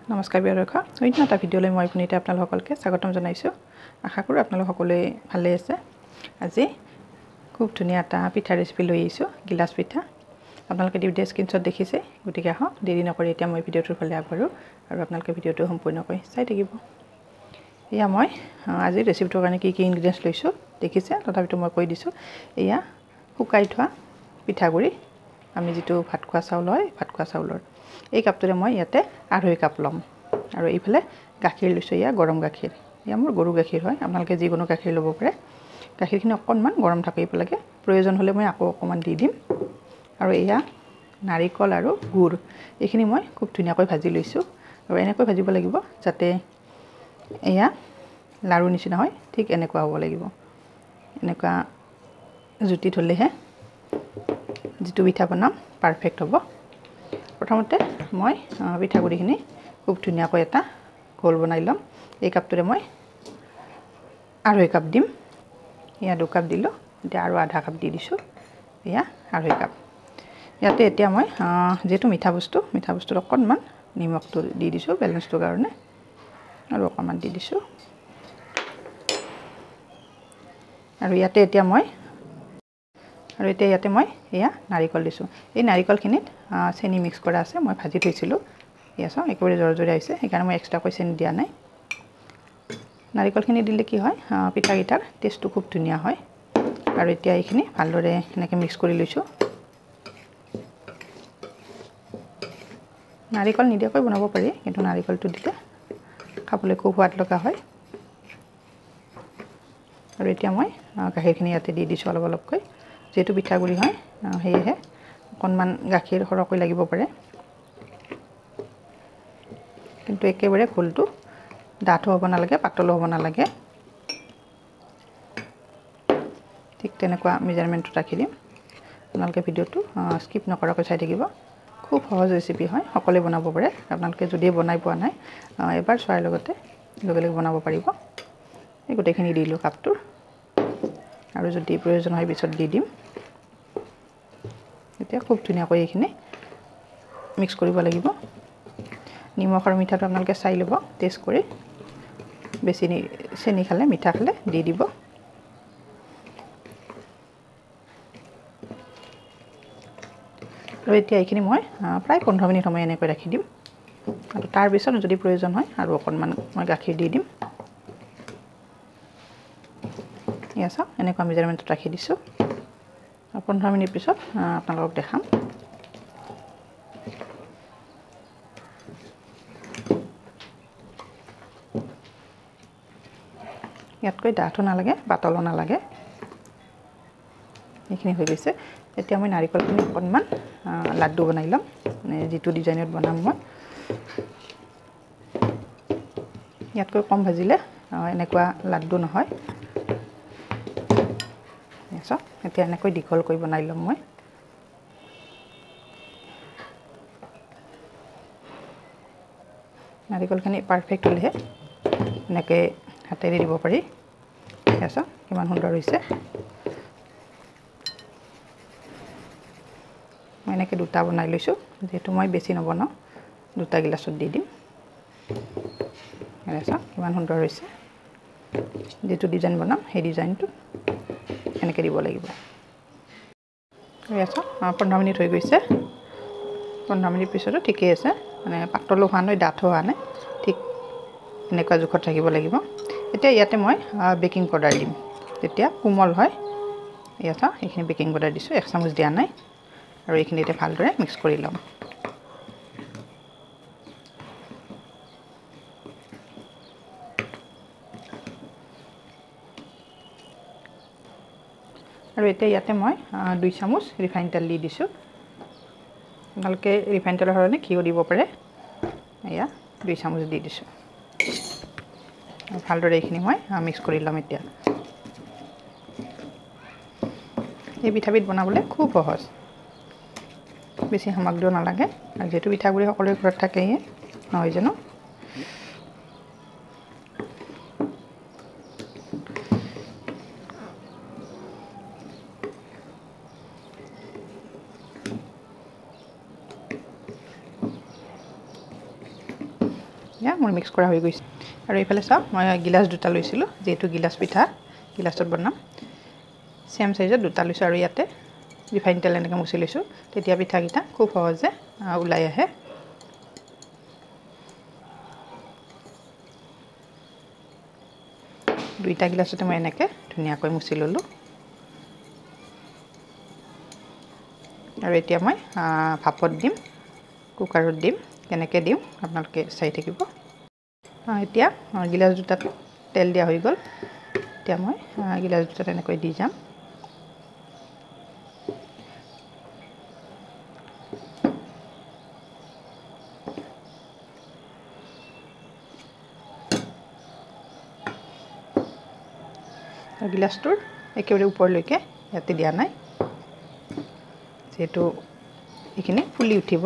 নমস্কাৰ প্ৰিয় দৰ্শক, অন্য এটা ভিডিঅ'লৈ মই পুনতে আপোনালোকসকলকে স্বাগতম জনাইছোঁ। আশা কৰোঁ আপোনালোক সকলোৱে ভালে আছে। আজি খুব ধুনীয়া এটা পিঠা ৰেচিপি লৈ আহিছোঁ, গিলাচ পিঠা। আপোনালোকে ভিডিঅ' স্ক্ৰীনশ্বট দেখিছে, গতিকে আহক দেৰি নকৰি এতিয়া মই ভিডিঅ'টোৰ ফালে আগবাঢ়োঁ আৰু আপোনালোকে ভিডিঅ'টো সম্পূৰ্ণকৈ চাই থাকিব। এয়া মই আজি ৰেচিপিটোৰ কাৰণে কি ইনগ্ৰিডিয়েণ্টছ লৈছোঁ দেখিছে, তথাপিতো মই কৈ দিছোঁ। এয়া শুকাই থোৱা পিঠাগুড়ি, আমি যিটো ভাত খোৱা চাউল হয়, ভাত খোৱা চাউলৰ এই কাপটোৰে মই ইয়াতে 2.5 কাপ ল'ম। আৰু এইফালে গাখীৰ লৈছোঁ, এয়া গৰম গাখীৰ। এয়া মোৰ গৰু গাখীৰ হয়, আপোনালোকে যিকোনো গাখীৰ ল'ব পাৰে। গাখীৰখিনি অকণমান গৰম থাকিব লাগে, প্ৰয়োজন হ'লে মই আকৌ অকণমান দি দিম। আৰু এয়া নাৰিকল আৰু গুড়, এইখিনি মই খুব ধুনীয়াকৈ ভাজি লৈছোঁ। আৰু এনেকৈ ভাজিব লাগিব যাতে এয়া লাড়ু নিচিনা হয়, ঠিক এনেকুৱা হ'ব লাগিব। এনেকুৱা জুতি থ'লেহে যিটো পিঠা বনাম পাৰফেক্ট হ'ব। প্ৰথমতে মই পিঠাগুড়িখিনি খুব ধুনীয়াকৈ এটা ঘোল বনাই ল'ম। এই কাপটোৰে মই 2.5 কাপ দিম। এয়া 2 কাপ দিলোঁ, এতিয়া আৰু আধা কাপ দি দিছোঁ। এয়া 2.5 কাপ। ইয়াতে এতিয়া মই যিহেতু মিঠা বস্তুত অকণমান নিমখটো দি দিছোঁ বেলেঞ্চটোৰ কাৰণে, আৰু অকণমান দি দিছোঁ। আৰু এতিয়া মই এয়া নাৰিকল দিছোঁ। এই নাৰিকলখিনিত চেনি মিক্স কৰা আছে, মই ভাজি থৈছিলোঁ। এয়া চাওক একেবাৰে জৰজৰীয়া হৈছে, সেইকাৰণে মই এক্সট্ৰাকৈ চেনি দিয়া নাই। নাৰিকলখিনি দিলে কি হয়, পিঠাকেইটাৰ টেষ্টটো খুব ধুনীয়া হয়। আৰু এতিয়া এইখিনি ভালদৰে এনেকৈ মিক্স কৰি লৈছোঁ। নাৰিকল নিদিয়াকৈ বনাব পাৰি, কিন্তু নাৰিকলটো দিলে খাবলৈ খুব সোৱাদ লগা হয়। আৰু এতিয়া মই গাখীৰখিনি ইয়াতে দি দিছোঁ অলপ অলপকৈ। যিহেতু পিঠাগুড়ি হয়, সেয়েহে অকণমান গাখীৰ সৰহকৈ লাগিব পাৰে। কিন্তু একেবাৰে ঘোলটো ডাঠো হ'ব নালাগে, পাতলো হ'ব নালাগে। ঠিক তেনেকুৱা মেজাৰমেণ্টত ৰাখি দিম। আপোনালোকে ভিডিঅ'টো স্কিপ নকৰাকৈ চাই থাকিব। খুব সহজ ৰেচিপি হয়, সকলোৱে বনাব পাৰে। আপোনালোকে যদি বনাই পোৱা নাই, এবাৰ চোৱাৰ লগতে লগে লগে বনাব পাৰিব। এই গোটেইখিনি দিলোঁ কাপটোৰ, আৰু যদি প্ৰয়োজন হয় পিছত দি দিম। এতিয়া খুব ধুনীয়াকৈ এইখিনি মিক্স কৰিব লাগিব। নিমখ আৰু মিঠাটো আপোনালোকে চাই ল'ব টেষ্ট কৰি। বেছি চেনি খালে, মিঠা খালে দি দিব। আৰু এতিয়া এইখিনি মই প্ৰায় 15 মিনিট সময় এনেকৈ ৰাখি দিম। আৰু তাৰপিছত যদি প্ৰয়োজন হয় আৰু অকণমান মই গাখীৰ দি দিম। এয়া চাওক এনেকুৱা মেজাৰমেণ্টত ৰাখি দিছোঁ। 15 মিনিট পিছত আপোনালোকক দেখাম। ইয়াতকৈ ডাঠো নালাগে, পাতলো নালাগে, এইখিনি হৈ গৈছে। এতিয়া মই নাৰিকলখিনি অকণমান লাড্ডু বনাই ল'ম, মানে যিটো ডিজাইনত বনাম মই। ইয়াতকৈ কম ভাজিলে এনেকুৱা লাড্ডু নহয়। চাওক এতিয়া এনেকৈ দীঘলকৈ বনাই ল'ম মই। নাৰিকলখিনি পাৰফেক্ট হ'লেহে এনেকৈ হাতেৰে দিব পাৰি। চাওক কিমান সুন্দৰ হৈছে। মই এনেকৈ 2টা বনাই লৈছোঁ, যিহেতু মই বেছি নবনাওঁ, 2টা গিলাচত দি দিম। চাওক কিমান সুন্দৰ হৈছে। যিটো ডিজাইন বনাম সেই ডিজাইনটো এনেকৈ দিব লাগিব। চাওক 15 মিনিট হৈ গৈছে। 15 মিনিট পিছতো ঠিকেই আছে, মানে পাতলো হোৱা নাই, ডাঠো হোৱা নাই, ঠিক এনেকুৱা জোখত থাকিব লাগিব। এতিয়া ইয়াতে মই বেকিং পাউডাৰ দিম, তেতিয়া কোমল হয়। এয়া চাওক এইখিনি বেকিং পাউডাৰ দিছোঁ, 1 চামুচ দিয়া নাই। আৰু এইখিনি এতিয়া ভালদৰে মিক্স কৰি ল'ম। আৰু এতিয়া ইয়াতে মই 2 চামুচ ৰিফাইন তেল দি দিছোঁ। আপোনালোকে ৰিফাইন তেলৰ সলনি ঘিউ দিব পাৰে। এয়া 2 চামুচ দি দিছোঁ। ভালদৰে এইখিনি মই মিক্স কৰি ল'ম। এতিয়া এই পিঠাবিধ বনাবলৈ খুব সহজ, বেছি সামগ্ৰীও নালাগে। আৰু যিহেতু পিঠাগুড়ি সকলোৰে ঘৰত থাকেই, নহয় জানো। এয়া মোৰ মিক্স কৰা হৈ গৈছে আৰু এইফালে চাওক মই গিলাচ দুটা লৈছিলোঁ যেহেতু গিলাচ পিঠা গিলাচত বনাম সেম সাইজত দুটা লৈছোঁ আৰু ইয়াতে ৰিফাইন তেল এনেকৈ মুছি লৈছোঁ তেতিয়া পিঠাকেইটা খুব সহজে ওলাই আহে দুইটা গিলাচতে মই এনেকৈ ধুনীয়াকৈ মুছি ল'লোঁ আৰু এতিয়া মই ভাপত দিম কুকাৰত দিম কেনেকৈ দিম আপোনালোকে চাই থাকিব এতিয়া গিলাচ দুটাত তেল দিয়া হৈ গ'ল এতিয়া মই গিলাচ দুটাত এনেকৈ দি যাম গিলাচটোৰ একেবাৰে ওপৰলৈকে ইয়াতে দিয়া নাই যেহেতু এইখিনি ফুলি উঠিব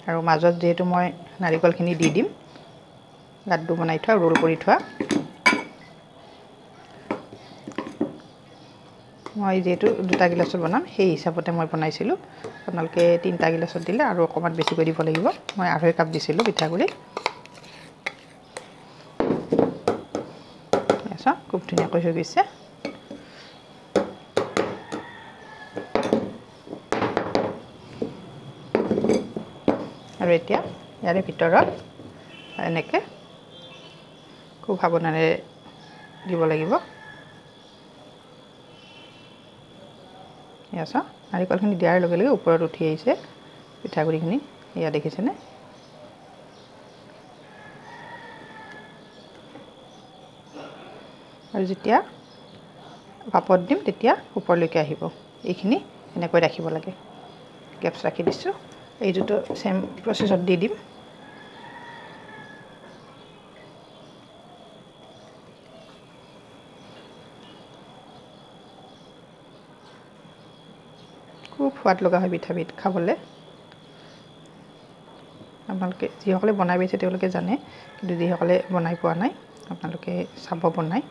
আৰু মাজত যেহেতু মই নাৰিকলখিনি দি দিম লাড্ডু বনাই থোৱা ৰোল কৰি থোৱা মই যেহেতু দুটা গিলাচত বনাম সেই হিচাপতে মই বনাইছিলোঁ আপোনালোকে তিনিটা গিলাচত দিলে আৰু অকণমান বেছিকৈ দিব লাগিব মই 2.5 কাপ দিছিলোঁ পিঠাগুড়ি খুব ধুনীয়াকৈ হৈ গৈছে আৰু এতিয়া ইয়াৰে ভিতৰত এনেকৈ খুব সাৱধানে দিব লাগিব এয়া চাওক নাৰিকলখিনি দিয়াৰ লগে লগে ওপৰত উঠি আহিছে পিঠাগুড়িখিনি এয়া দেখিছেনে আৰু যেতিয়া ভাপত দিম তেতিয়া ওপৰলৈকে আহিব এইখিনি এনেকৈ ৰাখিব লাগে গেপছ ৰাখি দিছোঁ এইটোতো সেম প্ৰচেছত দি দিম খুব সোৱাদ লগা হয় পিঠাবিধ খাবলৈ আপোনালোকে যিসকলে বনাই পাইছে তেওঁলোকে জানে কিন্তু যিসকলে বনাই পোৱা নাই আপোনালোকে চাব বনাই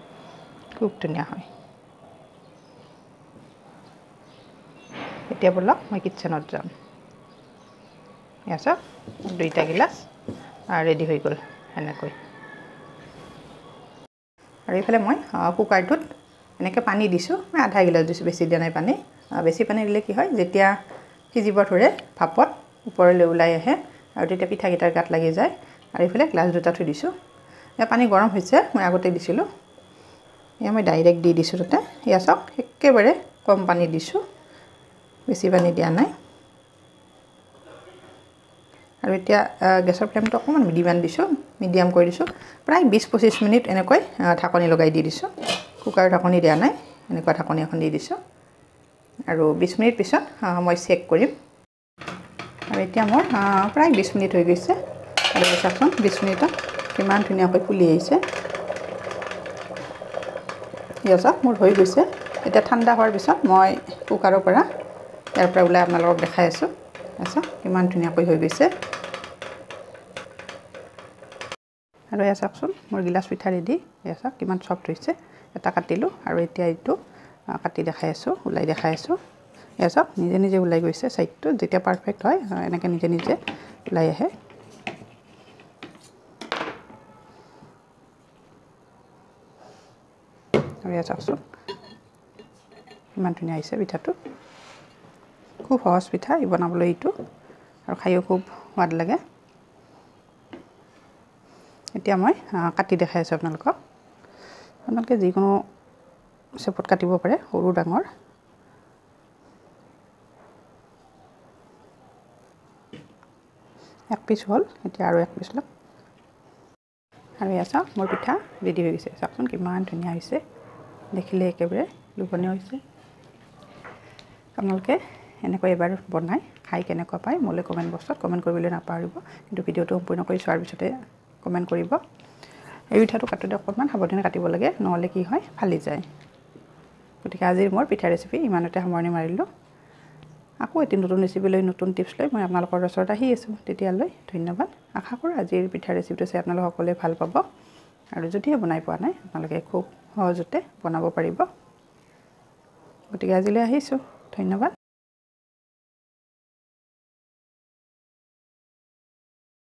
খুব ধুনীয়া হয় এতিয়া বলক মই কিটচেনত যাম এয়া চাওক দুইটা গিলাচ ৰেডি হৈ গ'ল এনেকৈ আৰু এইফালে মই কুকাৰটোত এনেকৈ পানী দিছোঁ মই 1/2 গিলাচ দিছোঁ বেছি দিয়া নাই পানী বেছি পানী দিলে কি হয় যেতিয়া সিজিব ধৰে ভাপত ওপৰলৈ ওলাই আহে আৰু তেতিয়া পিঠাকেইটাৰ গাত লাগি যায় আৰু এইফালে গ্লাছ দুটা থৈ দিছোঁ এয়া পানী গৰম হৈছে মই আগতে দিছিলোঁ এয়া মই ডাইৰেক্ট দি দিছোঁ তাতে এয়া চাওক একেবাৰে কম পানী দিছোঁ বেছি পানী দিয়া নাই আৰু এতিয়া গেছৰ ফ্লেমটো অকণমান মিডিয়াম কৰি দিছোঁ প্ৰায় 20-25 মিনিট এনেকৈ ঢাকনি লগাই দি দিছোঁ কুকাৰৰ ঢাকনি দিয়া নাই এনেকুৱা ঢাকনি এখন দি দিছোঁ আৰু 20 মিনিট পিছত মই চেক কৰিম আৰু এতিয়া মোৰ প্ৰায় 20 মিনিট হৈ গৈছে আৰু চাওকচোন 20 মিনিটত কিমান ধুনীয়াকৈ ফুলি আহিছে এয়া চাওক মোৰ হৈ গৈছে এতিয়া ঠাণ্ডা হোৱাৰ পিছত মই কুকাৰৰ পৰা ইয়াৰ পৰা ওলাই আপোনালোকক দেখাই আছোঁ চাওক কিমান ধুনীয়াকৈ হৈ গৈছে আৰু এয়া চাওকচোন মোৰ গিলাচ পিঠা ৰেডি এয়া চাওক কিমান সফ্ট হৈছে এটা কাটিলোঁ আৰু এতিয়া এইটো কাটি দেখাই আছোঁ ওলাই দেখাই আছোঁ এয়া চাওক নিজে নিজে ওলাই গৈছে সাইডটো যেতিয়া পাৰফেক্ট হয় এনেকৈ নিজে নিজে ওলাই আহে আৰু এয়া চাওকচোন ইমান ধুনীয়া হৈছে পিঠাটো খুব সহজ পিঠা বনাবলৈ এইটো আৰু খাইও খুব সোৱাদ লাগে এতিয়া মই কাটি দেখাই আছোঁ আপোনালোকে যিকোনো চেপত কাটিব পাৰে সৰু ডাঙৰ এক পিচ হ'ল এতিয়া আৰু এক পিচ ল'ম আৰু এয়া চাওক মোৰ পিঠা ৰেডি হৈ গৈছে চাওকচোন কিমান ধুনীয়া হৈছে দেখিলে একেবাৰে লোভনীয় হৈছে আপোনালোকে এনেকৈ এবাৰ বনাই খাই কেনেকুৱা পায় মোলৈ কমেণ্ট বক্সত কমেণ্ট কৰিবলৈ নাপাহৰিব কিন্তু ভিডিঅ'টো সম্পূৰ্ণ কৰি চোৱাৰ পিছতে কমেণ্ট কৰিব এই পিঠাটো কাটোতে অকণমান সাৱধানে কাটিব লাগে নহ'লে কি হয় ফালি যায় গতিকে আজিৰ মোৰ পিঠা ৰেচিপি ইমানতে সামৰণি মাৰিলোঁ আকৌ এটি নতুন ৰেচিপি লৈ নতুন টিপছ লৈ মই আপোনালোকৰ ওচৰত আহি আছোঁ তেতিয়ালৈ ধন্যবাদ আশা কৰোঁ আজিৰ পিঠা ৰেচিপিটো চাই আপোনালোক সকলোৱে ভাল পাব আৰু যদিহে বনাই পোৱা নাই আপোনালোকে খুব সহজতে বনাব পাৰিব গতিকে আজিলৈ আহিছোঁ ধন্যবাদ